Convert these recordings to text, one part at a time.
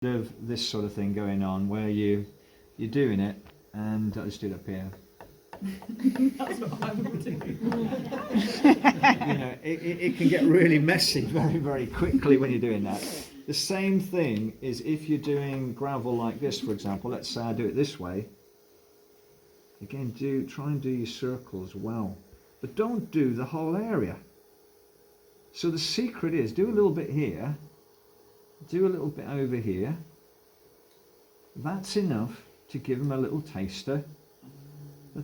of this sort of thing going on where you're doing it, and I'll just do it up here. That's what I would do. You know, it can get really messy very, very quickly when you're doing that. The same thing is if you're doing gravel like this, for example. Let's say I do it this way. Again, try and do your circles well, but don't do the whole area. So the secret is do a little bit here, do a little bit over here. That's enough to give them a little taster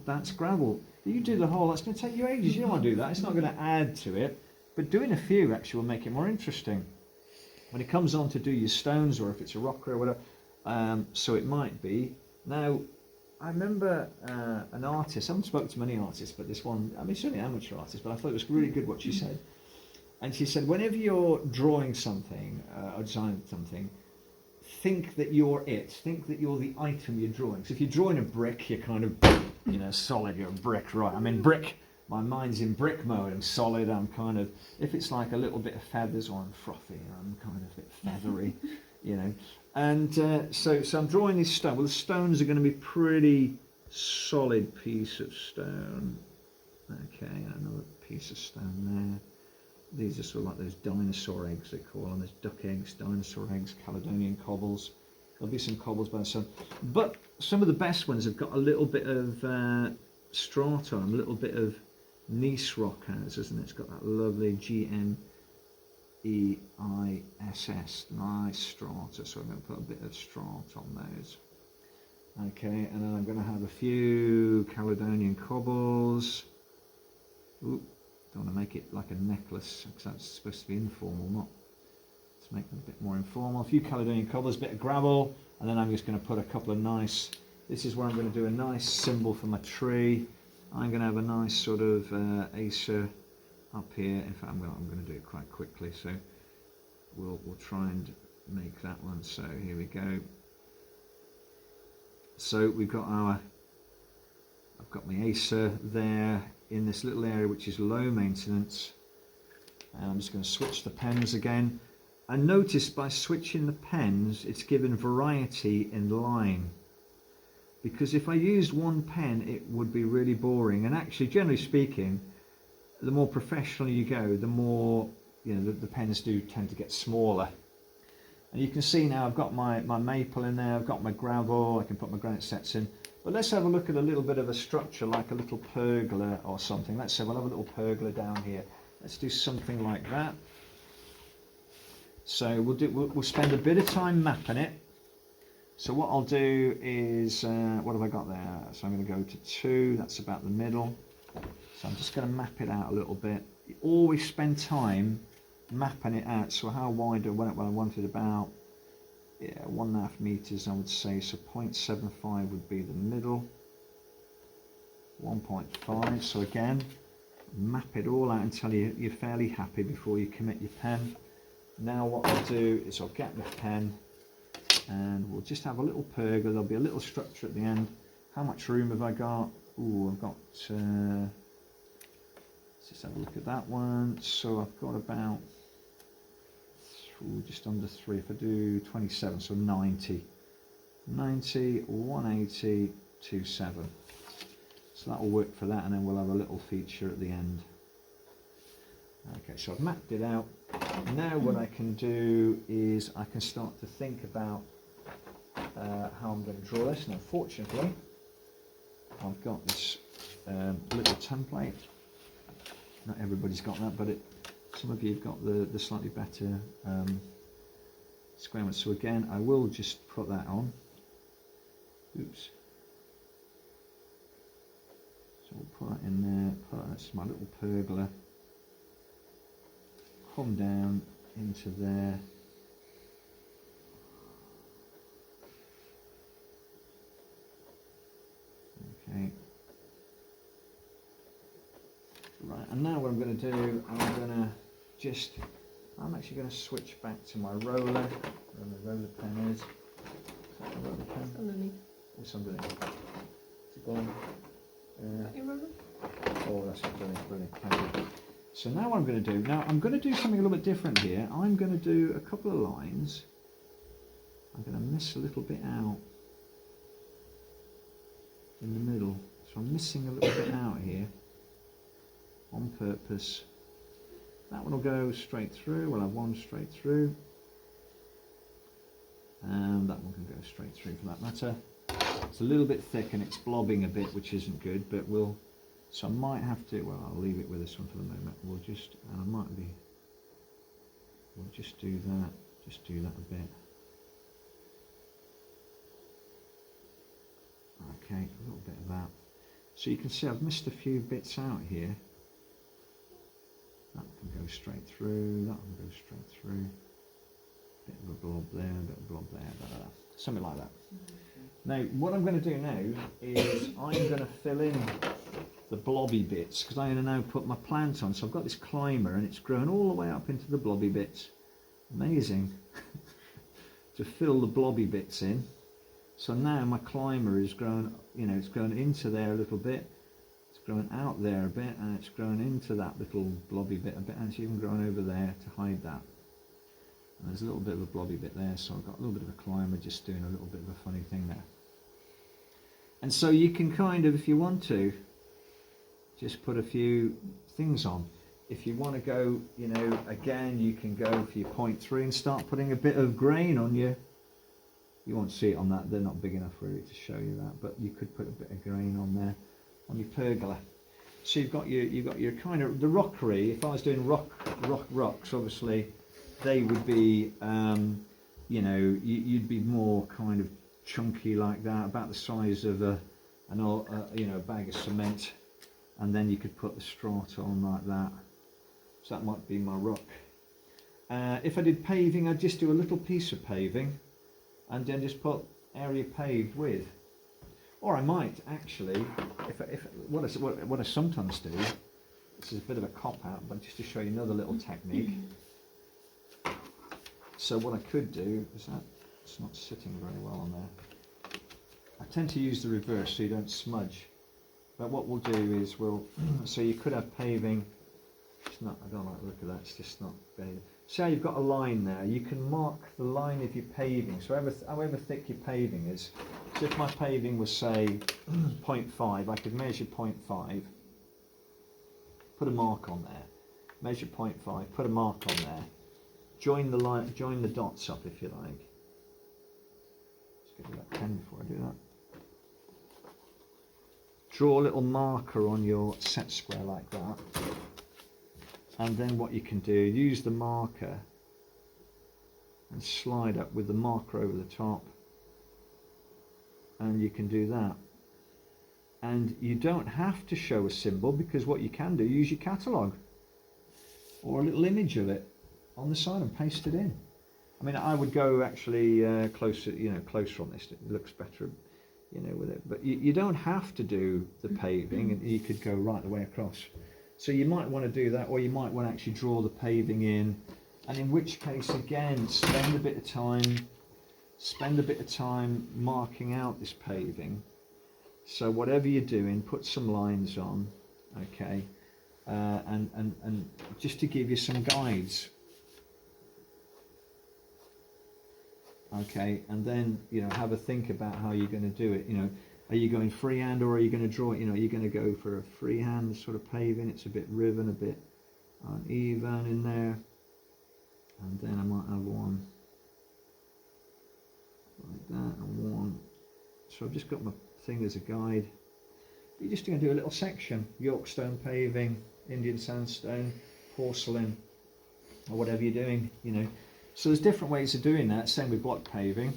that's gravel. You do the whole, that's going to take you ages. You don't want to do that. It's not going to add to it, but doing a few actually will make it more interesting. When it comes on to do your stones, or if it's a rocker or whatever, so it might be. Now, I remember an artist, I haven't spoken to many artists, but this one, I mean, certainly amateur artist, but I thought it was really good what she said. And she said, whenever you're drawing something, or designing something, think that you're it. Think that you're the item you're drawing. So if you're drawing a brick, you're kind of, you know, solid, you're a brick, right? I'm in brick, my mind's in brick mode, I'm solid, I'm kind of, if it's like a little bit of feathers or I'm frothy, I'm kind of a bit feathery, you know. And so I'm drawing this stone. Well, the stones are going to be pretty solid piece of stone. Okay, another piece of stone there. These are sort of like those dinosaur eggs, they call them. There's duck eggs, dinosaur eggs, Caledonian cobbles. There'll be some cobbles by the sun. But some of the best ones have got a little bit of strata on them, a little bit of gneiss rock has, isn't it? It's got that lovely GNEISS, nice strata. So I'm going to put a bit of strata on those. Okay, and then I'm going to have a few Caledonian cobbles. Ooh. Don't want to make it like a necklace because that's supposed to be informal, not. Let's make them a bit more informal. A few Caledonian cobbles, a bit of gravel, and then I'm just going to put a couple of nice. This is where I'm going to do a nice symbol for my tree. I'm going to have a nice sort of Acer up here. In fact, I'm going to do it quite quickly, so we'll try and make that one. So here we go. So we've got I've got my Acer there in this little area which is low maintenance, and I'm just going to switch the pens again. And notice by switching the pens it's given variety in line, because if I used one pen it would be really boring. And actually, generally speaking, the more professional you go, the more, you know, the pens do tend to get smaller. And you can see now I've got my maple in there, I've got my gravel, I can put my granite sets in. But let's have a look at a little bit of a structure, like a little pergola or something. Let's say we'll have a little pergola down here. Let's do something like that. So we'll spend a bit of time mapping it. So what I'll do is, what have I got there? So I'm going to go to 2, that's about the middle. So I'm just going to map it out a little bit. You always spend time mapping it out. So how wide do I want it? Well, I want it about 1.5 meters, I would say. So 0.75 would be the middle, 1.5. So again, map it all out until you're fairly happy before you commit your pen. Now what I'll do is I'll get my pen and we'll just have a little pergola. There'll be a little structure at the end. How much room have I got? Ooh, I've got, let's just have a look at that one. So I've got about, just under 3. If I do 27, so 90, 180, 27. So that will work for that, and then we'll have a little feature at the end. Okay, so I've mapped it out. Now what I can do is I can start to think about how I'm going to draw this. Now fortunately I've got this little template. Not everybody's got that, but some of you have got the slightly better square ones. So again, I will just put that on. Oops. So we'll put that in there. That's my little pergola. Come down into there. Okay. Right, and now what I'm going to do, I'm actually going to switch back to my roller, where my roller pen is. Is that the roller pen? It's underneath. It's underneath. Is it gone? Is that your roller? Oh, that's brilliant, brilliant. Thank you. So now what I'm going to do, I'm going to do something a little bit different here. I'm going to do a couple of lines. I'm going miss a little bit out in the middle. So I'm missing a little bit out here on purpose. That one will go straight through. We'll have one straight through. And that one can go straight through for that matter. It's a little bit thick and it's blobbing a bit, which isn't good, but we'll, so I might have to, well, I'll leave it with this one for the moment. We'll just, and I might be, we'll just do that a bit. Okay, a little bit of that. So you can see I've missed a few bits out here. That can go straight through, that can go straight through. Bit of a blob there, a bit of a blob there, da, da, da. Something like that. Now, what I'm going to do now is I'm going to fill in the blobby bits, because I'm going to now put my plant on. So I've got this climber and it's grown all the way up into the blobby bits. Amazing. To fill the blobby bits in. So now my climber is grown, you know, it's grown into there a little bit. It's grown out there a bit, and it's grown into that little blobby bit a bit, and it's even grown over there to hide that. And there's a little bit of a blobby bit there, so I've got a little bit of a climber just doing a little bit of a funny thing there. And so you can kind of, if you want to, just put a few things on. If you want to go, you know, again, you can go for your 0.3 and start putting a bit of grain on your, you won't see it on that, they're not big enough really to show you that, but you could put a bit of grain on there, on your pergola. So you've got your kind of, the rockery, if I was doing rocks, obviously, they would be, you know, you'd be more kind of chunky like that, about the size of you know, bag of cement, and then you could put the strata on like that. So that might be my rock. If I did paving, I'd just do a little piece of paving, and then just put area paved with. Or I might actually, what I sometimes do, this is a bit of a cop out, but just to show you another little technique. So what I could do is that it's not sitting very well on there. I tend to use the reverse so you don't smudge. But what we'll do is so you could have paving. It's not, I don't like the look of that, it's just not paving. See how you've got a line there, you can mark the line of your paving, so however thick your paving is. So if my paving was say 0.5, I could measure 0.5, put a mark on there, measure 0.5, put a mark on there, join the line, join the dots up if you like. Let's get rid of that pen before I do that. Draw a little marker on your set square like that. And then what you can do, use the marker and slide up with the marker over the top, and you can do that. And you don't have to show a symbol, because what you can do, use your catalogue or a little image of it on the side and paste it in. I mean, I would go actually closer, you know, closer on this. It looks better, you know, with it. But you don't have to do the paving, and you could go right the way across. So you might want to do that, or you might want to actually draw the paving in, and in which case, again, spend a bit of time marking out this paving. So whatever you're doing, put some lines on, okay, and just to give you some guides, okay, and then, you know, have a think about how you're going to do it. You know, are you going freehand, or are you going to draw it? You know, you're going to go for a freehand sort of paving. It's a bit riven, a bit uneven in there. And then I might have one like that, and one. So I've just got my thing as a guide. You're just going to do a little section. York stone paving, Indian sandstone, porcelain, or whatever you're doing, you know. So there's different ways of doing that. Same with block paving.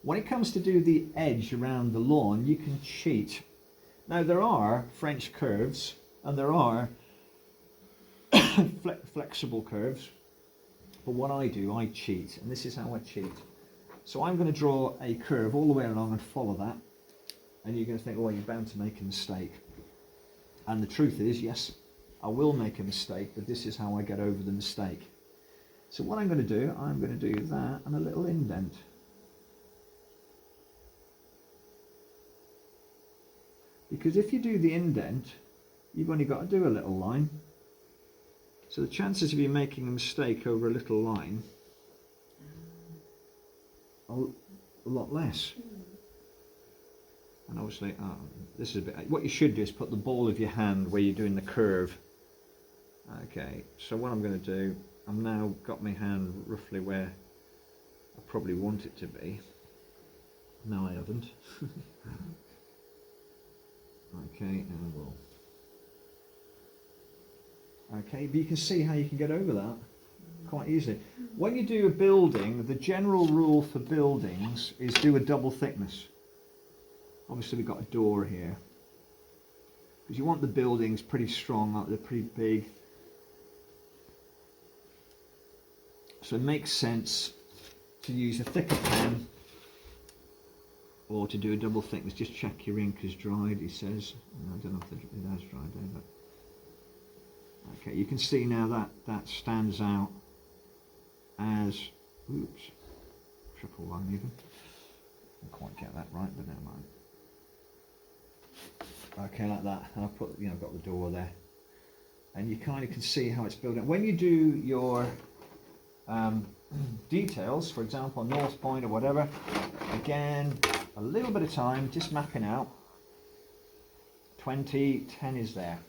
When it comes to do the edge around the lawn, you can cheat. Now there are French curves, and there are flexible curves, but what I do, I cheat, and this is how I cheat. So I'm going to draw a curve all the way along and follow that, and you're going to think, well, you're bound to make a mistake. And the truth is, yes, I will make a mistake, but this is how I get over the mistake. So what I'm going to do, I'm going to do that and a little indent. Because if you do the indent, you've only got to do a little line. So the chances of you making a mistake over a little line a lot less. And obviously, this is a bit. What you should do is put the ball of your hand where you're doing the curve. Okay, so what I'm going to do, I've now got my hand roughly where I probably want it to be. No, I haven't. Okay, and we'll. Okay, but you can see how you can get over that quite easily. When you do a building, the general rule for buildings is do a double thickness. Obviously we've got a door here, because you want the buildings pretty strong, like they're pretty big. So it makes sense to use a thicker pen or to do a double thickness. Just check your ink is dried, he says. I don't know if it has dried there, but okay, you can see now that stands out as, oops, triple one even. Didn't quite get that right, but never mind. Okay, like that, and I've put, I've got the door there, and you kind of can see how it's built up. When you do your details, for example, North Point or whatever, again, a little bit of time, just mapping out. 20, 10 is there.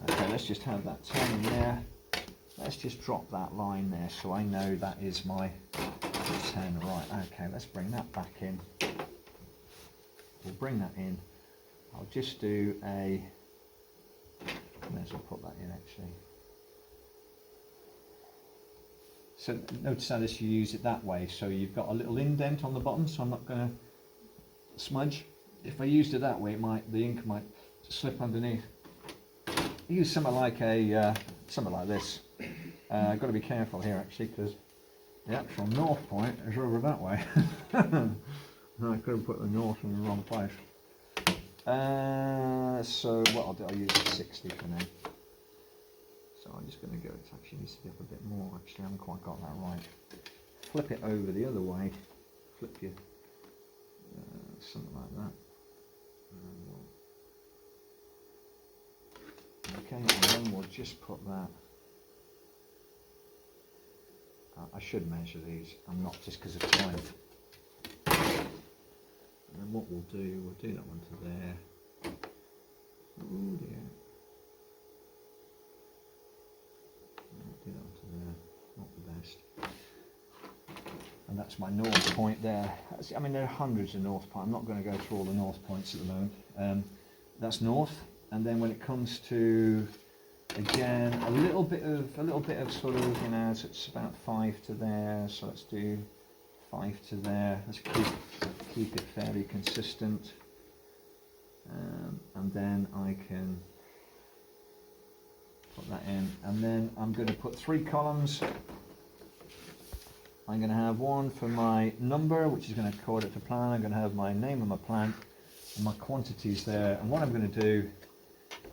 Okay, let's just have that 10 in there. Let's just drop that line there so I know that is my 10. Right, okay, let's bring that back in. We'll bring that in. I'll just do a, may as well put that in actually. So notice how this, you use it that way, so you've got a little indent on the bottom, so I'm not going to smudge. If I used it that way, the ink might slip underneath. Use something like something like this. I've got to be careful here actually, because the actual North Point is over that way. No, I could have put the north in the wrong place. So what I'll do, I'll use the 60 for now. So I'm just going to go, it actually needs to be up a bit more actually, I haven't quite got that right. Flip it over the other way, flip you, something like that. Okay, and then we'll just put that. I should measure these, I'm not, just because of time. And then what we'll do that one to there. Oh dear. Do that one to there, not the best. And that's my North Point there. I mean, there are hundreds of North Point. I'm not going to go through all the North Points at the moment. That's North. And then when it comes to, again, a little bit of sort of, so it's about 5 to there, so let's do 5 to there. Let's keep it fairly consistent, and then I can put that in, and then I'm going to put 3 columns. I'm going to have one for my number, which is going to code it to plan. I'm going to have my name of my plant and my quantities there, and what I'm going to do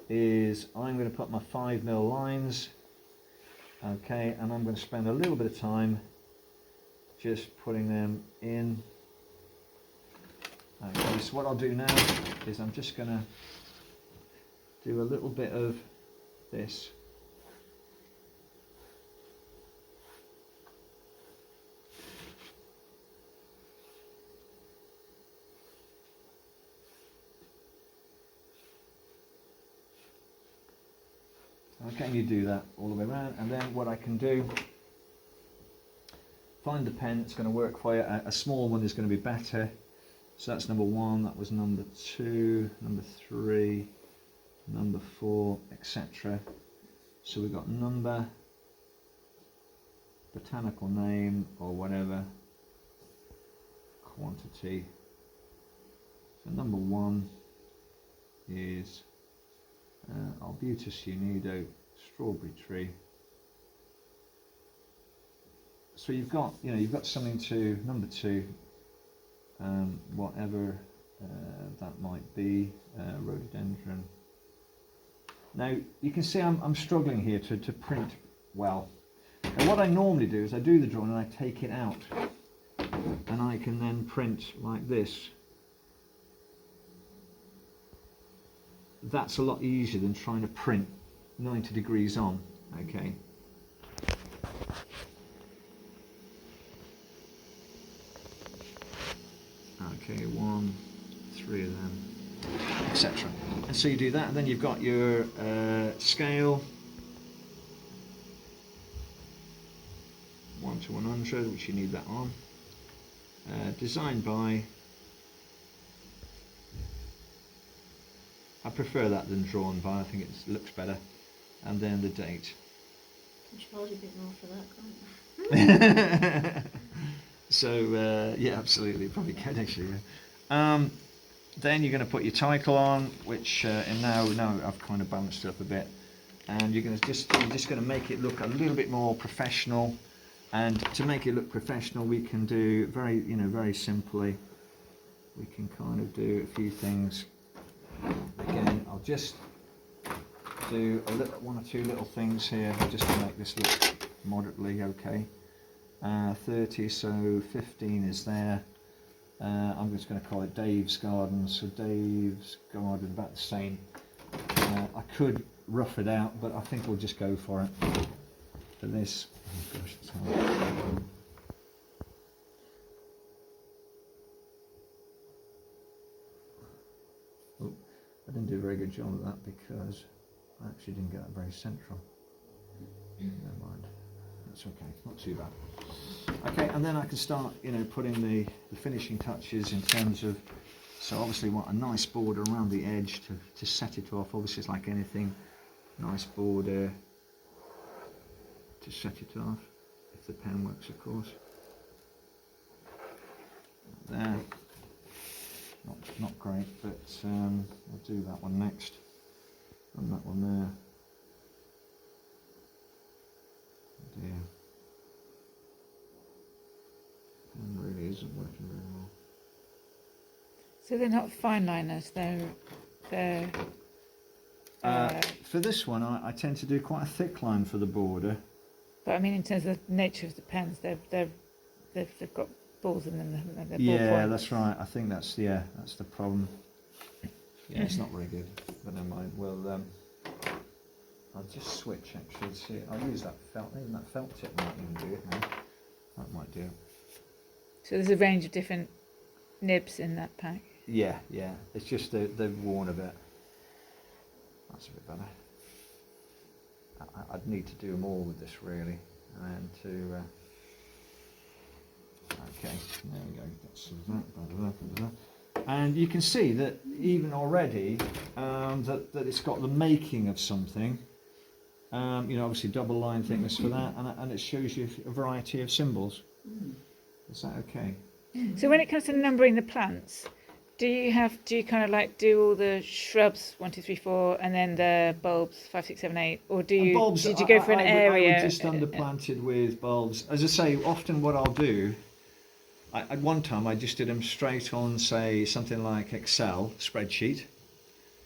is I'm going to put my 5mm lines, okay, and I'm going to spend a little bit of time just putting them in. Okay, so what I'll do now is I'm just going to do a little bit of this. Okay, you do that all the way around, and then what I can do, find the pen that's going to work for you. A small one is going to be better. So that's number 1, that was number 2, number 3, number 4, etc. So we've got number, botanical name or whatever, quantity. So number 1 is Arbutus unido, strawberry tree. So you've got something to number 2, whatever that might be, rhododendron. Now you can see I'm struggling here to print well. And what I normally do is I do the drawing and I take it out, and I can then print like this. That's a lot easier than trying to print 90 degrees on, okay. Okay, 1, 3 of them, etc. And so you do that, and then you've got your scale 1 to 100, which you need that on. Designed by. I prefer that than drawn by. I think it looks better. And then the date. I should charge you a bit more for that, can't So yeah, absolutely, probably can actually. Yeah. Then you're going to put your title on, which and now I've kind of balanced it up a bit, and you're just going to make it look a little bit more professional. And to make it look professional, we can do very simply. We can kind of do a few things. Again, I'll just do one or two little things here just to make this look moderately okay. 30, so 15 is there. I'm just going to call it Dave's Garden. So Dave's Garden, about the same. I could rough it out, but I think we'll just go for it. For this, oh gosh, it's hard. Oh, I didn't do a very good job of that because I actually didn't get that very central. Never mind. That's okay, not too bad. Okay, and then I can start, putting the finishing touches in terms of, so obviously want a nice border around the edge to set it off. Obviously it's like anything, nice border to set it off, if the pen works of course. There, not great, but I'll do that one next, and that one there. Oh dear. Pen really isn't working very well. So they're not fine liners, they're for this one I tend to do quite a thick line for the border. but I mean in terms of the nature of the pens, they've got balls in them, haven't they? They're Yeah, ballpoint. that's right. I think that's the problem. Yeah, it's not very good, but never mind. Well, I'll just switch actually. See, I'll use that felt. Even that felt tip might even do it now. That might do it. So there's a range of different nibs in that pack. Yeah. It's just they've worn a bit. That's a bit better. I'd need to do more with this really, and to. Okay, there we go. That's that. And you can see that even already that it's got the making of something. Obviously double line thickness for that, and it shows you a variety of symbols. Is that okay? So when it comes to numbering the plants, do you kind of like do all the shrubs 1, 2, 3, 4, and then the bulbs 5, 6, 7, 8, or did you go for an area? I would just underplanted with bulbs. As I say, often what I'll do, at one time I just did them straight on, say something like Excel spreadsheet.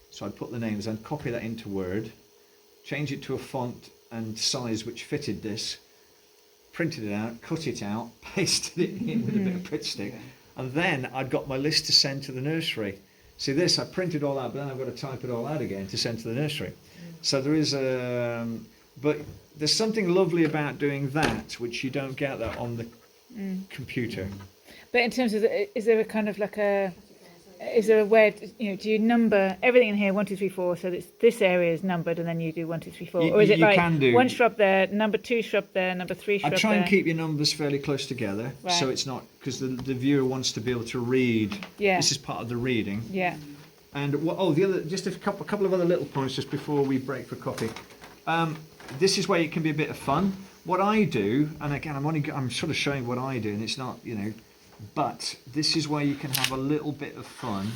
So I'd put the names and copy that into Word, change it to a font and size which fitted this, printed it out, cut it out, pasted it in with a bit of Pritt stick, and then I'd got my list to send to the nursery. See this, I printed all out, but then I've got to type it all out again to send to the nursery. So there is but there's something lovely about doing that, which you don't get that on the computer. But in terms of, is there a kind of like is there a way, do you number everything in here 1, 2, 3, 4, so that this area is numbered, and then you do 1, 2, 3, 4, or is it like one shrub there, number 2 shrub there, number 3 shrub there? I try and keep your numbers fairly close together, right. So it's not, because the viewer wants to be able to read. Yeah. This is part of the reading. Yeah. And just a couple of other little points just before we break for coffee. This is where it can be a bit of fun. What I do, and again, I'm sort of showing what I do, and it's not, but this is where you can have a little bit of fun.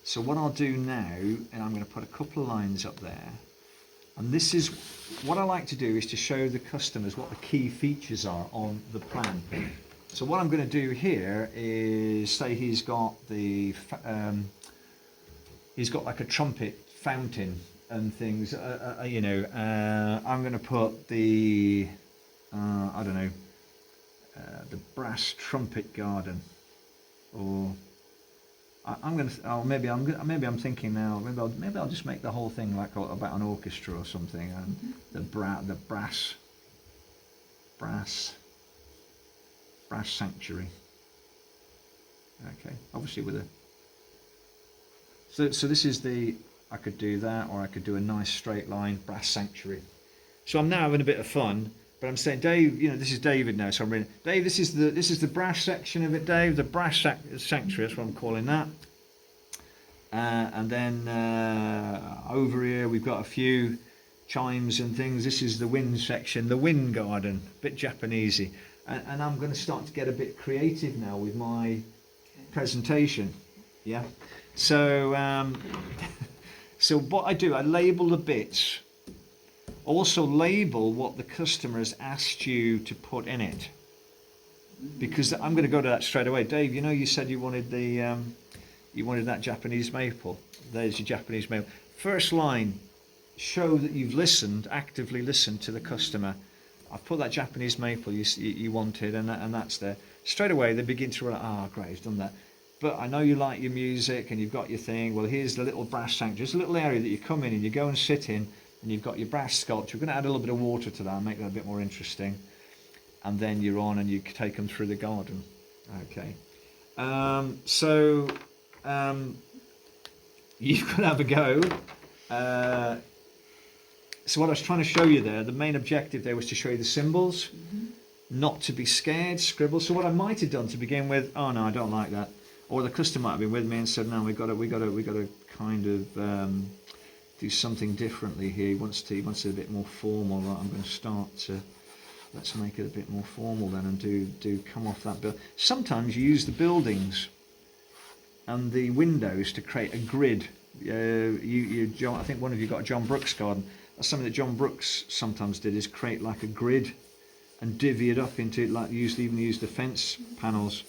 So what I'll do now, and I'm going to put a couple of lines up there, and this is what I like to do, is to show the customers what the key features are on the plan. So what I'm going to do here is, say he's got like a trumpet fountain and things, I'm going to put the I don't know, the brass trumpet garden, or maybe I'm thinking now, maybe I'll just make the whole thing like about an orchestra or something, and the brass sanctuary. Okay, obviously with a. So this is the. I could do that, or I could do a nice straight line brass sanctuary. So I'm now having a bit of fun, but I'm saying, Dave, this is David now. So I'm reading, Dave, this is the brass section of it, Dave. The brass sanctuary. That's what I'm calling that. And then over here we've got a few chimes and things. This is the wind section, the wind garden, a bit Japanesey. And I'm going to start to get a bit creative now with my presentation. Yeah. So so what I do, I label the bits. Also label what the customer has asked you to put in it. Because I'm going to go to that straight away. Dave, you said you wanted the you wanted that Japanese maple. There's your Japanese maple. First line, show that you've listened, actively listened to the customer. I've put that Japanese maple you wanted, and that's there. Straight away they begin to realize, great, he's done that. But I know you like your music and you've got your thing. Well, here's the little brass sanctuary. It's a little area that you come in and you go and sit in, and you've got your brass sculpture. We're going to add a little bit of water to that and make that a bit more interesting. And then you're on and you take them through the garden. Okay. You've got to have a go. So what I was trying to show you there, the main objective there was to show you the symbols, not to be scared, scribble. So what I might have done to begin with, oh no, I don't like that. Or the customer might have been with me and said, no, we got to kind of do something differently here. He wants it a bit more formal. Right? I'm going to start to, let's make it a bit more formal then, and do come off that build. Sometimes you use the buildings and the windows to create a grid. John, I think one of you got a John Brooks garden. That's something that John Brooks sometimes did, is create like a grid and divvy it up into, like even use the fence panels.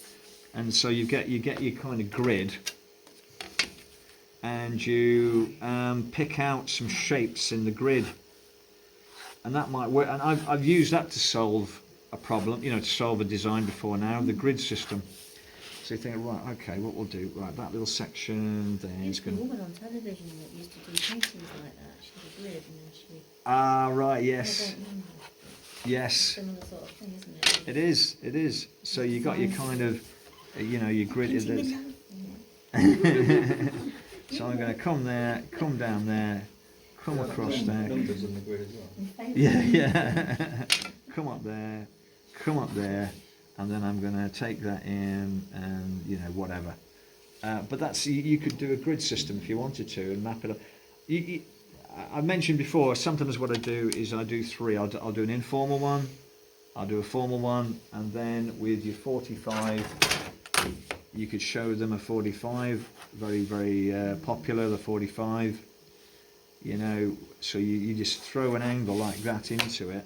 And so you get your kind of grid, and you pick out some shapes in the grid, and that might work. And I've used that to solve a problem, to solve a design before now, the grid system. So you think, right, okay, what we'll do, right, that little section there is going to... There's a woman on television that used to do paintings like that. She had a grid and then she... Ah, right, yes. I don't remember. Yes. Similar sort of thing, isn't it? It is. So you got your kind of, your grid is there. So I'm going to come there, come down there, come across there. Numbers on the grid as well. Yeah. Come up there, and then I'm going to take that in, and whatever. But that's, you could do a grid system if you wanted to and map it up. I mentioned before, sometimes what I do is I do three. I'll do an informal one, I'll do a formal one, and then with your 45, you could show them a 45, very, very popular, the 45. So you just throw an angle like that into it.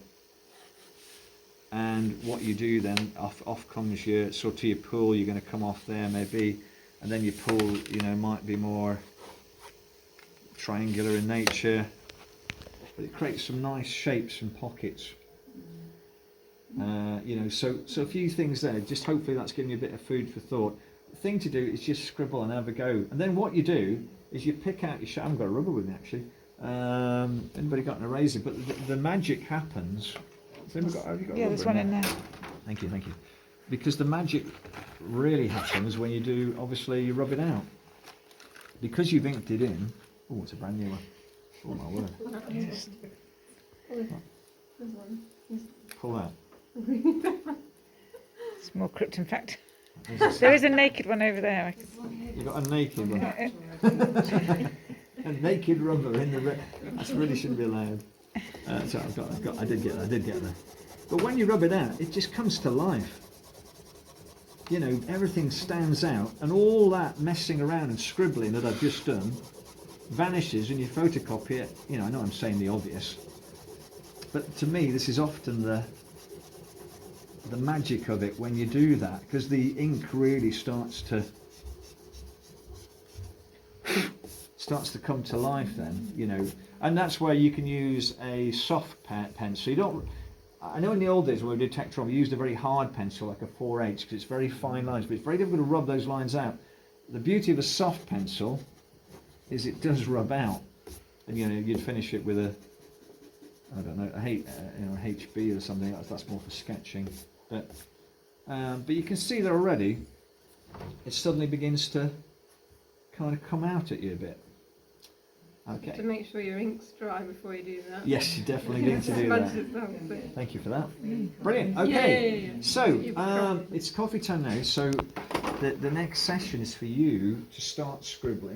And what you do then, off comes your pool. You're going to come off there maybe, and then your pool, might be more triangular in nature, but it creates some nice shapes and pockets. So a few things there. Just hopefully that's giving you a bit of food for thought. The thing to do is just scribble and have a go, and then what you do is you pick out your. I haven't got a rubber with me actually. Anybody got an eraser? But the magic happens. Have you got Yeah, there's one in there. Thank you. Because the magic really happens when you do, obviously, you rub it out. Because you've inked it in. Oh, it's a brand new one. Oh my word. Yes. Pull that. It's more crypt, in fact. There is a naked one over there. You got a naked one. A naked rubber in the. That really shouldn't be allowed. So I did get that. But when you rub it out, it just comes to life. Everything stands out, and all that messing around and scribbling that I've just done vanishes, and you photocopy it. I know I'm saying the obvious, but to me, this is often the magic of it when you do that, because the ink really starts to come to life then, and that's where you can use a soft pencil. I know in the old days when we did Tectron, we used a very hard pencil like a 4H because it's very fine lines, but it's very difficult to rub those lines out. The beauty of a soft pencil is it does rub out, and you'd finish it with a HB or something. That's more for sketching, but you can see there already it suddenly begins to kind of come out at you a bit. To Okay. make sure your ink's dry before you do that. Yes, you definitely need to do Smudge that. itself, but- Thank you for that. Brilliant. Okay. Yeah. So You've got- it's coffee time now. So the next session is for you to start scribbling.